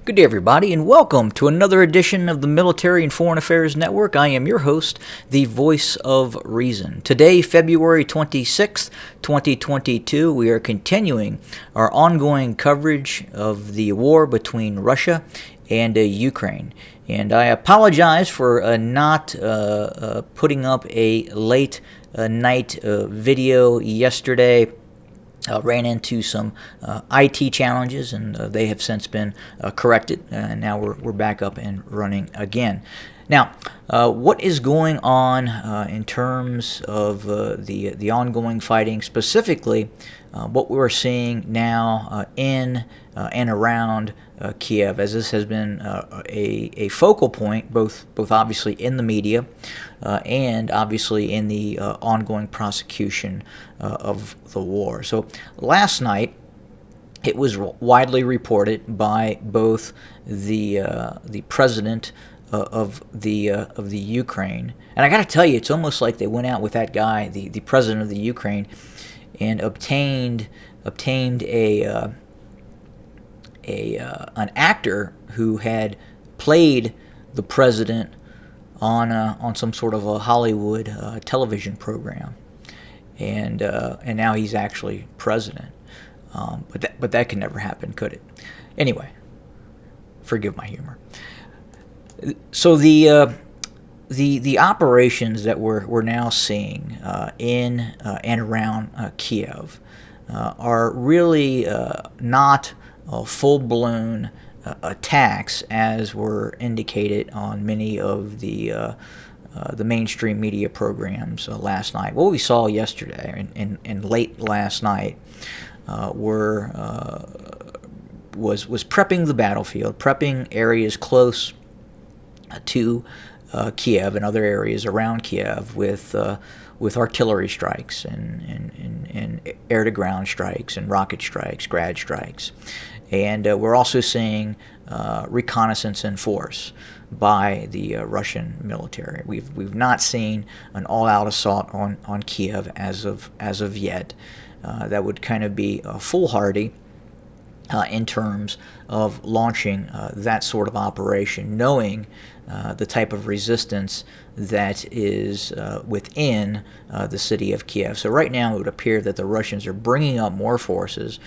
Good day, everybody, and welcome to another edition of the Military and Foreign Affairs Network. I am your host, the Voice of Reason. Today, February 26th, 2022, we are continuing our ongoing coverage of the war between Russia and Ukraine. And I apologize for not putting up a late night video yesterday. Ran into some IT challenges, and they have since been corrected, and now we're back up and running again. Now, what is going on in terms of the ongoing fighting, specifically what we're seeing now in and around Kiev, as this has been a focal point, both obviously in the media and obviously in the ongoing prosecution of the war. So last night, it was widely reported by both the president of the Ukraine, and I got to tell you, it's almost like they went out with that guy, the president of the Ukraine, and obtained an actor who had played the president on some sort of a Hollywood television program, and now he's actually president. But that can never happen, could it? Anyway, forgive my humor. So the operations that we're now seeing in and around Kiev are really not full-blown attacks as were indicated on many of the mainstream media programs last night. What we saw yesterday and late last night was prepping the battlefield, prepping areas close to Kiev and other areas around Kiev with artillery strikes and air-to-ground strikes and rocket strikes, grad strikes. And we're also seeing reconnaissance in force by the Russian military. We've not seen an all-out assault on Kiev as of yet. That would kind of be foolhardy in terms of launching that sort of operation, knowing the type of resistance that is within the city of Kiev. So right now it would appear that the Russians are bringing up more forces.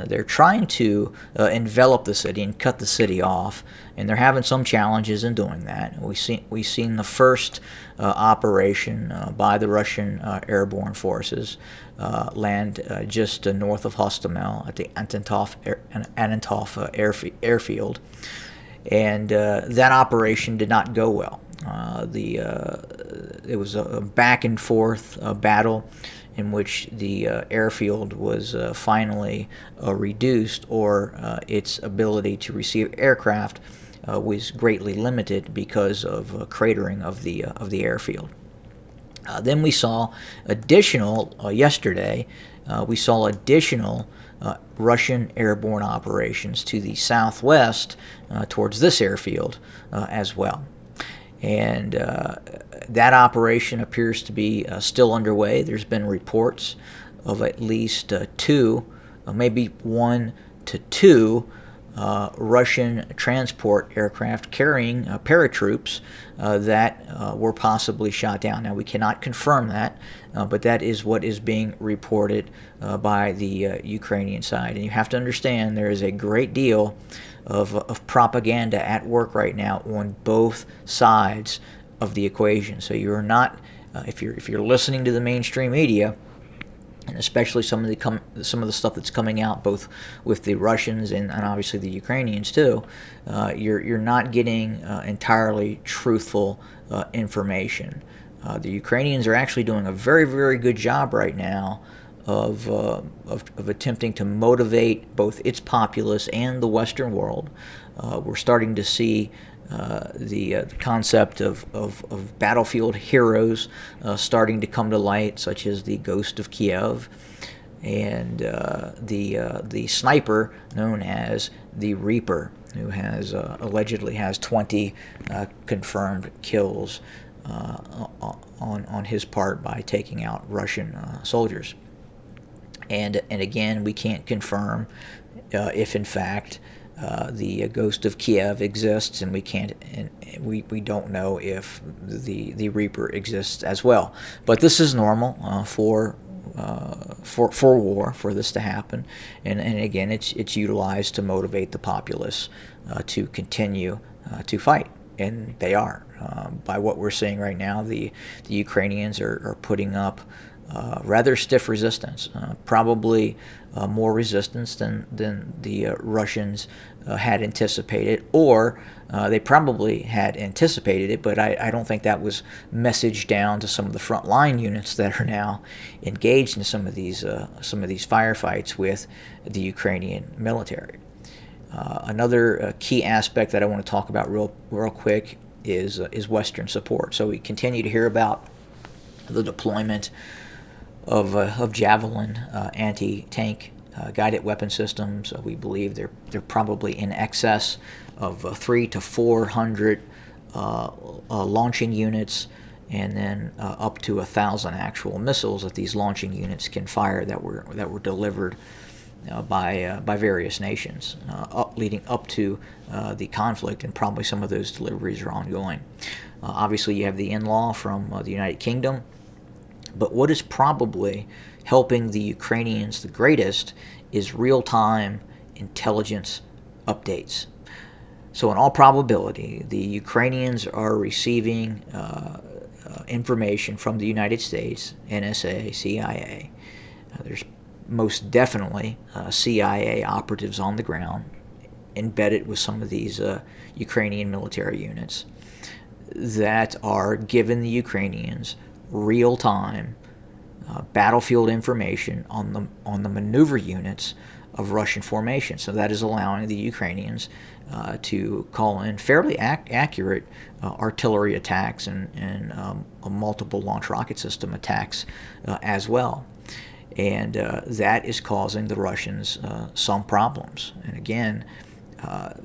They're trying to envelop the city and cut the city off, and they're having some challenges in doing that. We've seen the first operation by the Russian airborne forces land just north of Hostomel at the Antonov airfield. And that operation did not go well. It was a back and forth battle in which the airfield was finally reduced, or its ability to receive aircraft was greatly limited because of cratering of the airfield. Then we saw additional yesterday. We saw additional Russian airborne operations to the southwest towards this airfield as well. And that operation appears to be still underway. There's been reports of at least two, maybe 1 to 2 Russian transport aircraft carrying paratroops that were possibly shot down. Now, we cannot confirm that, but that is what is being reported by the Ukrainian side. And you have to understand there is a great deal of propaganda at work right now on both sides of the equation. So you're not, if you're listening to the mainstream media, and especially some of the stuff that's coming out both with the Russians and obviously the Ukrainians too, you're not getting entirely truthful information. The Ukrainians are actually doing a very, very good job right now of attempting to motivate both its populace and the Western world. We're starting to see the concept of battlefield heroes starting to come to light, such as the Ghost of Kiev and the sniper known as the Reaper, who allegedly has 20 confirmed kills on his part by taking out Russian soldiers. And again, we can't confirm if in fact The ghost of Kiev exists, and we can't, and we don't know if the Reaper exists as well. But this is normal for war, for this to happen, and again, it's utilized to motivate the populace to continue to fight, and they are. By what we're seeing right now, the Ukrainians are putting up rather stiff resistance, probably more resistance than the Russians had anticipated, or they probably had anticipated it, but I don't think that was messaged down to some of the frontline units that are now engaged in some of these firefights with the Ukrainian military. Another key aspect that I want to talk about real quick is Western support. So we continue to hear about the deployment of Javelin anti-tank guided weapon systems. We believe they're probably in excess of 300 to 400 launching units, and then up to 1,000 actual missiles that these launching units can fire that were delivered by various nations leading up to the conflict, and probably some of those deliveries are ongoing. Obviously, you have the in-law from the United Kingdom, but what is probably helping the Ukrainians the greatest is real-time intelligence updates. So in all probability, the Ukrainians are receiving information from the United States, NSA, CIA. There's most definitely CIA operatives on the ground embedded with some of these Ukrainian military units that are giving the Ukrainians real-time battlefield information on the maneuver units of Russian formation. So that is allowing the Ukrainians to call in fairly accurate artillery attacks and multiple launch rocket system attacks as well. And that is causing the Russians some problems. And again,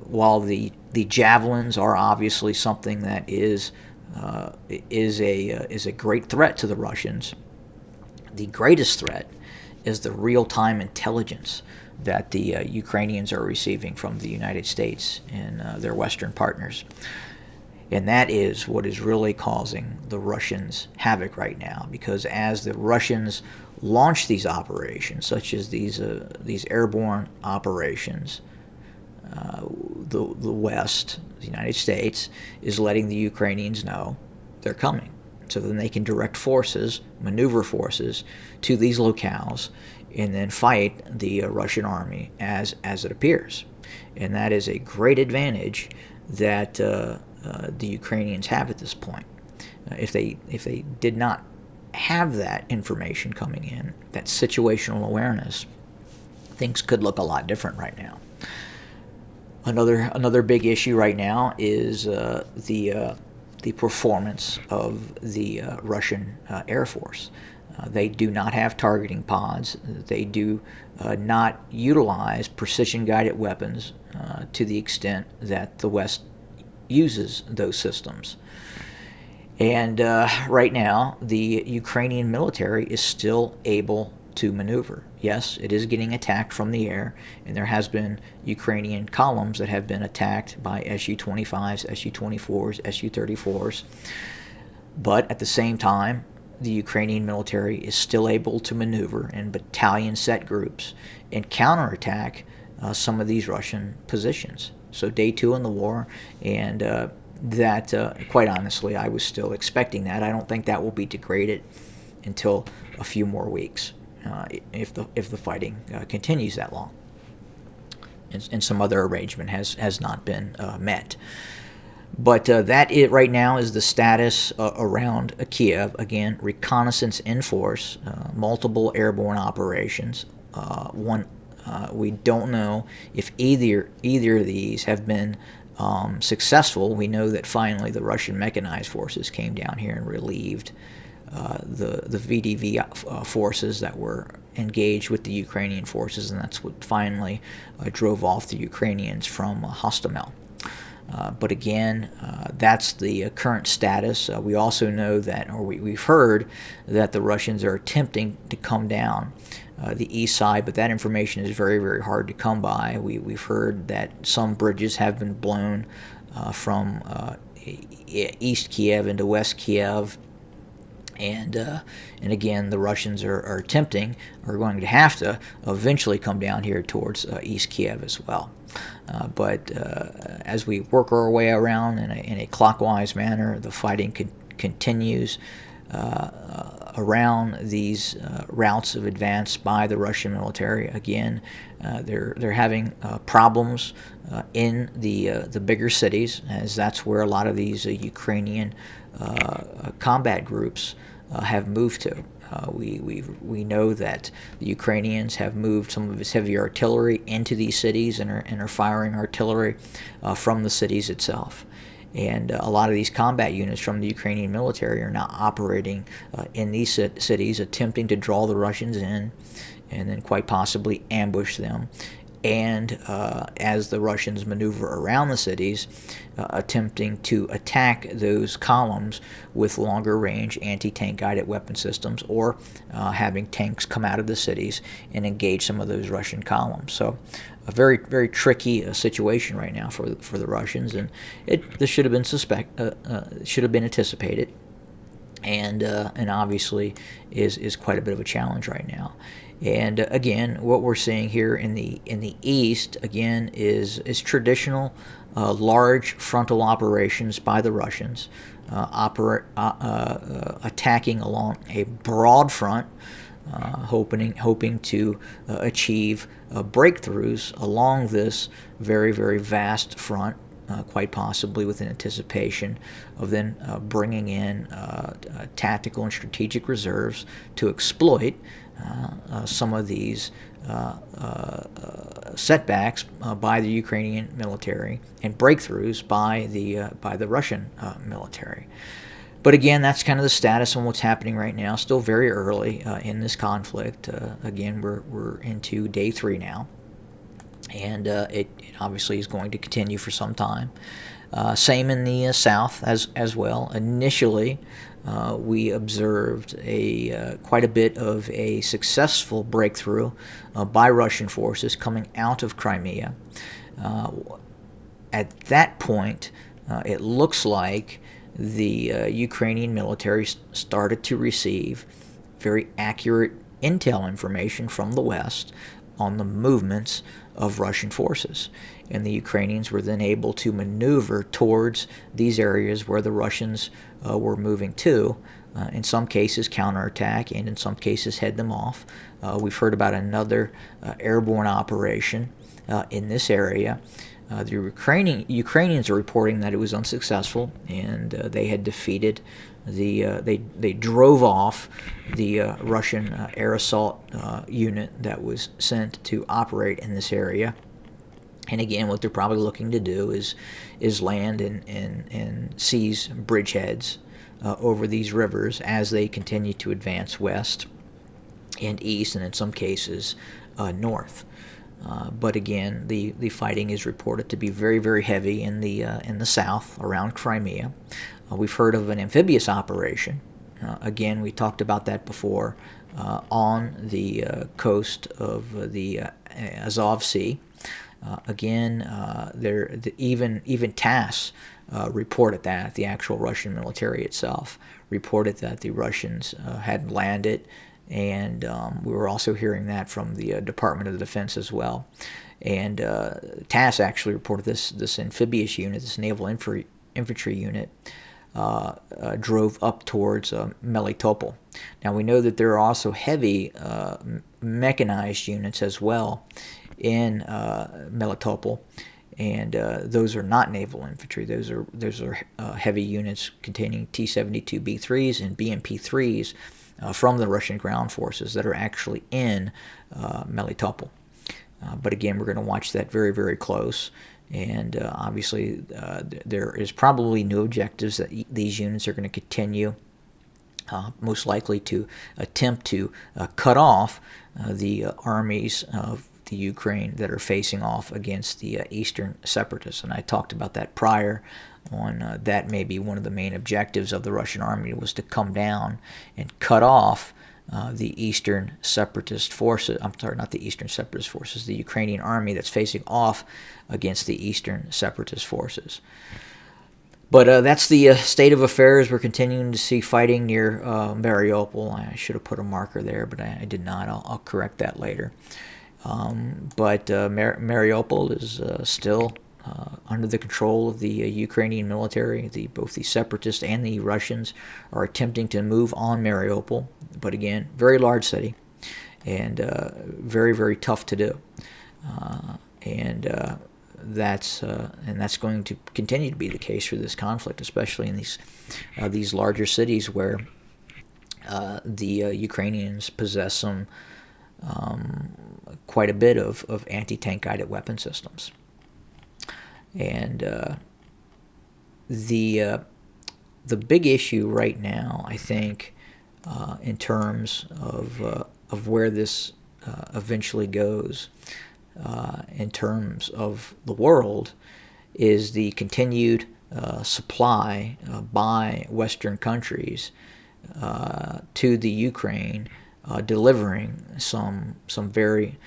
while the Javelins are obviously something that is a great threat to the Russians, the greatest threat is the real-time intelligence that the Ukrainians are receiving from the United States and their Western partners. And that is what is really causing the Russians havoc right now, because as the Russians launch these operations, such as these airborne operations, the West, the United States, is letting the Ukrainians know they're coming. So then they can direct forces, maneuver forces, to these locales and then fight the Russian army as it appears. And that is a great advantage that the Ukrainians have at this point. If they did not have that information coming in, that situational awareness, things could look a lot different right now. Another big issue right now is the performance of the Russian Air Force. They do not have targeting pods. They do not utilize precision-guided weapons to the extent that the West uses those systems. And right now, the Ukrainian military is still able to maneuver. Yes, it is getting attacked from the air, and there has been Ukrainian columns that have been attacked by Su-25s, Su-24s, Su-34s. But at the same time, the Ukrainian military is still able to maneuver in battalion set groups and counterattack some of these Russian positions. So day 2 in the war, and that, quite honestly, I was still expecting that. I don't think that will be degraded until a few more weeks, if the fighting continues that long, and some other arrangement has not been met. But that right now is the status around Kiev. Again, reconnaissance in force, multiple airborne operations. We don't know if either of these have been successful. We know that finally the Russian mechanized forces came down here and relieved the VDV forces that were engaged with the Ukrainian forces, and that's what finally drove off the Ukrainians from Hostomel. But again, that's the current status. We also know that, or we've heard that the Russians are attempting to come down the east side, but that information is very, very hard to come by. We've heard that some bridges have been blown from East Kiev into West Kiev, and again, the Russians are attempting, are going to have to eventually come down here towards East Kiev as well. But as we work our way around in a clockwise manner, the fighting continues around these routes of advance by the Russian military. Again, they're having problems in the bigger cities, as that's where a lot of these Ukrainian combat groups have moved to. We know that the Ukrainians have moved some of its heavy artillery into these cities and are firing artillery from the cities itself. And a lot of these combat units from the Ukrainian military are now operating in these cities, attempting to draw the Russians in and then quite possibly ambush them. And as the Russians maneuver around the cities, attempting to attack those columns with longer range anti-tank guided weapon systems, or having tanks come out of the cities and engage some of those Russian columns. So a very, very tricky situation right now for the Russians, and this should have been should have been anticipated, and obviously is quite a bit of a challenge right now. And again, what we're seeing here in the east again is traditional large frontal operations by the Russians, attacking along a broad front, hoping to achieve breakthroughs along this very, very vast front, quite possibly with an anticipation of then bringing in tactical and strategic reserves to exploit some of these setbacks by the Ukrainian military and breakthroughs by the Russian military. But again, that's kind of the status on what's happening right now. Still very early in this conflict. Again, we're into day 3 now, and it obviously is going to continue for some time. Same in the south as well. Initially, we observed quite a bit of a successful breakthrough by Russian forces coming out of Crimea. At that point, it looks like the Ukrainian military started to receive very accurate intel information from the West on the movements of Russian forces. And the Ukrainians were then able to maneuver towards these areas where the Russians were moving to, in some cases counterattack, and in some cases head them off. We've heard about another airborne operation in this area. The Ukrainians are reporting that it was unsuccessful, and they had defeated they drove off the Russian air assault unit that was sent to operate in this area. And again, what they're probably looking to do is land and seize bridgeheads over these rivers as they continue to advance west and east, and in some cases north. But again, the fighting is reported to be very, very heavy in the south around Crimea. We've heard of an amphibious operation. Again, we talked about that before on the coast of the Azov Sea. Again, even TASS reported that, the actual Russian military itself reported that the Russians had landed, and we were also hearing that from the Department of Defense as well. And TASS actually reported this amphibious unit, this naval infantry unit, drove up towards Melitopol. Now we know that there are also heavy mechanized units as well in Melitopol, and those are not naval infantry. Those are heavy units containing T-72B3s and BMP-3s from the Russian ground forces that are actually in Melitopol. But again, we're going to watch that very, very close. And obviously, there is probably new objectives that these units are going to continue, most likely to attempt to cut off the armies of the Ukraine that are facing off against the eastern separatists. And I talked about that prior on that may be one of the main objectives of the Russian army, was to come down and cut off the Eastern Separatist forces. I'm sorry, not the Eastern Separatist forces, the Ukrainian army that's facing off against the Eastern Separatist forces. But that's the state of affairs. We're continuing to see fighting near Mariupol. I should have put a marker there, but I did not. I'll correct that later. But Mariupol is still under the control of the Ukrainian military. Both the separatists and the Russians are attempting to move on Mariupol. But again, very large city and very, very tough to do. That's going to continue to be the case for this conflict, especially in these larger cities where the Ukrainians possess some quite a bit of anti-tank guided weapon systems. And the big issue right now, I think, in terms of where this eventually goes, in terms of the world, is the continued supply by Western countries to the Ukraine, delivering some very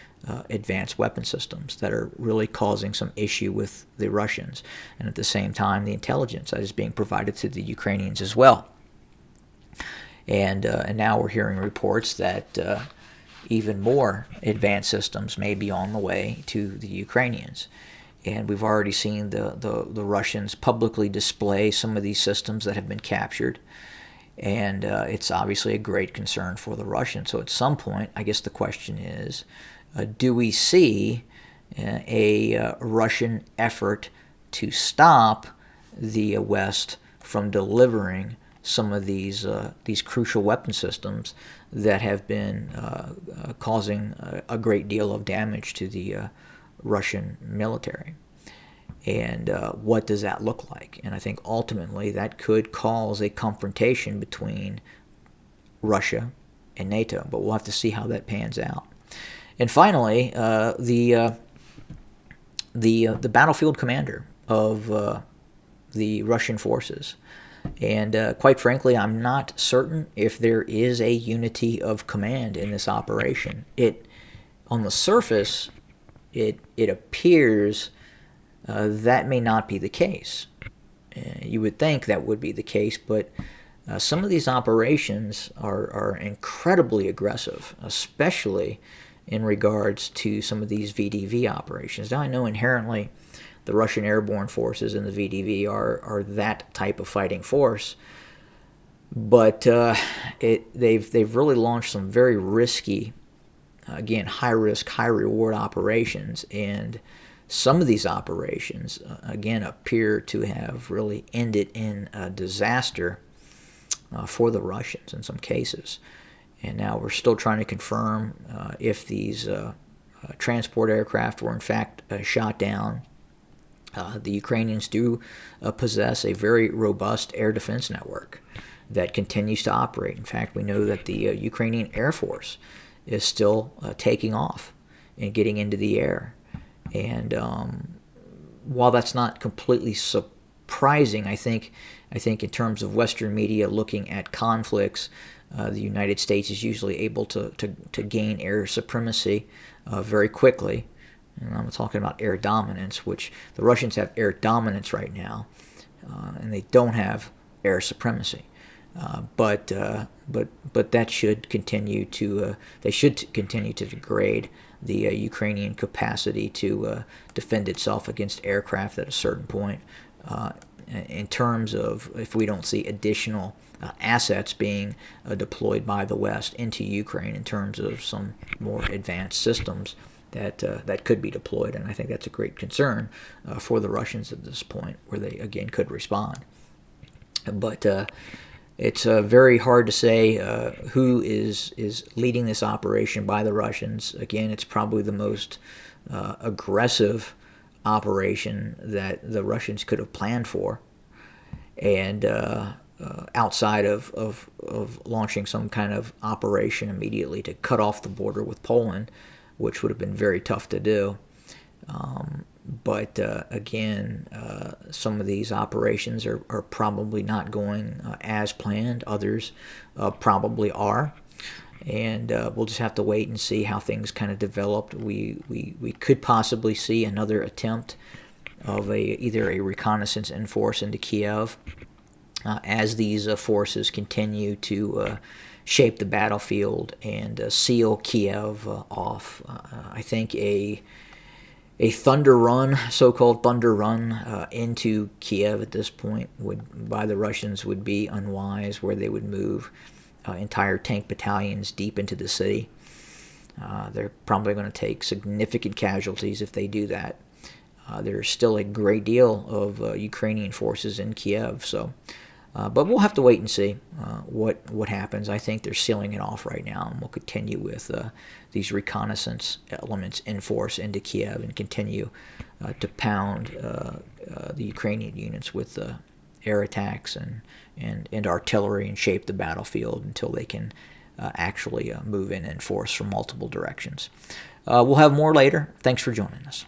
advanced weapon systems that are really causing some issue with the Russians, and at the same time the intelligence that is being provided to the Ukrainians as well. And now we're hearing reports that even more advanced systems may be on the way to the Ukrainians. And we've already seen the Russians publicly display some of these systems that have been captured. And it's obviously a great concern for the Russians. So at some point, I guess the question is, do we see a Russian effort to stop the West from delivering some of these crucial weapon systems that have been causing a great deal of damage to the Russian military? And what does that look like? And I think ultimately that could cause a confrontation between Russia and NATO, but we'll have to see how that pans out. And finally, the battlefield commander of the Russian forces. And quite frankly, I'm not certain if there is a unity of command in this operation. On the surface, it appears that may not be the case. You would think that would be the case, but some of these operations are incredibly aggressive, especially in regards to some of these VDV operations. Now, I know inherently the Russian airborne forces and the VDV are that type of fighting force, but they've really launched some very risky, again, high risk, high reward operations, and some of these operations again appear to have really ended in a disaster for the Russians in some cases. And now we're still trying to confirm if these transport aircraft were in fact shot down. The Ukrainians do possess a very robust air defense network that continues to operate. In fact, we know that the Ukrainian Air Force is still taking off and getting into the air. And while that's not completely surprising, I think in terms of Western media looking at conflicts, the United States is usually able to gain air supremacy very quickly. And I'm talking about air dominance, which the Russians have air dominance right now, and they don't have air supremacy. But that should continue to they should continue to degrade the Ukrainian capacity to defend itself against aircraft at a certain point. In terms of if we don't see additional assets being deployed by the West into Ukraine in terms of some more advanced systems that could be deployed, and I think that's a great concern for the Russians at this point, where they again could respond. But it's very hard to say who is leading this operation by the Russians. Again, it's probably the most aggressive operation that the Russians could have planned for, and outside of launching some kind of operation immediately to cut off the border with Poland, which would have been very tough to do. But again, some of these operations are probably not going as planned. Others probably are. And we'll just have to wait and see how things kind of developed. We could possibly see another attempt of either a reconnaissance in force into Kiev as these forces continue to shape the battlefield and seal Kiev off. I think a thunder run, so-called thunder run into Kiev at this point by the Russians would be unwise, where they would move entire tank battalions deep into the city. They're probably going to take significant casualties if they do that. There's still a great deal of Ukrainian forces in Kiev, but we'll have to wait and see what happens. I think they're sealing it off right now, and we'll continue with these reconnaissance elements in force into Kiev and continue to pound the Ukrainian units with air attacks and artillery and shape the battlefield until they can actually move in force from multiple directions. We'll have more later. Thanks for joining us.